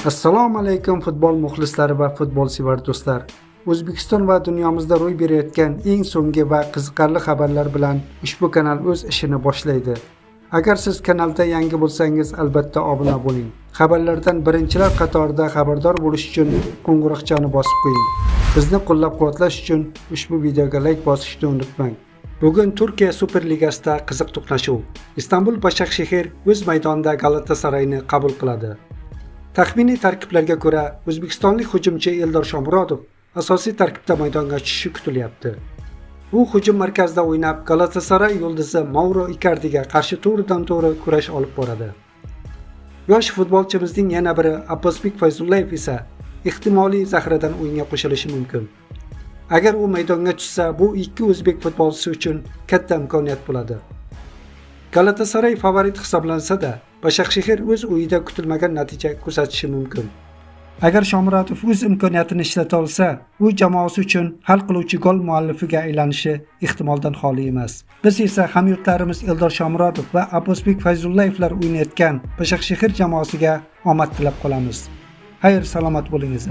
Assalomu alaykum futbol muxlislari va futbolsevar do'stlar. O'zbekiston va dunyomizda ro'y berayotgan eng so'nggi va qiziqarli xabarlar bilan ushbu kanal o'z ishini boshlaydi. Agar siz kanalda yangi bo'lsangiz, albatta obuna bo'ling. Xabarlardan birinchilar qatorida xabardor bo'lish uchun qo'ng'iroqchani bosib qo'ying. Bizni qo'llab-quvvatlash uchun ushbu videoga like bosishni unutmang. Bugun Turkiya Superligasida qiziq to'qnashuv. Istanbul Başakşehir o'z maydonida Galatasarayni qabul qiladi. Taxminiy tarkiblarga ko'ra, o'zbekistonlik hujumchi Eldor Shomurodov asosiy tarkibda maydonga tushishi kutilyapti. U hujum markazida o'ynab, Galatasaray yulduzi Mauro Icardiga qarshi to'g'ridan-to'g'ri kurash olib boradi. Yosh futbolchimizning yana biri Abbosbek Fayzullayev esa ehtimoliy zaxiradan o'yinga qo'shilishi mumkin. Agar u maydonga tushsa, bu ikki o'zbek futbolchisi uchun katta imkoniyat bo'ladi. Galatasaray favorit hisoblansa-da, Başakşehir o'z uyida kutilmagan natija ko'rsatishi mumkin. Agar Shomurodov o'z imkoniyatini ishlata olsa, u jamoasi uchun hal qiluvchi gol muallifiga aylanishi ehtimoldan xoli emas. Biz esa hamyurtlarimiz Eldor Shomurodov va Abbosbek Fayzullayevlar o'ynayotgan Başakşehir jamoasiga omad tilab qolamiz. Xayr, salomat bo'lingiz.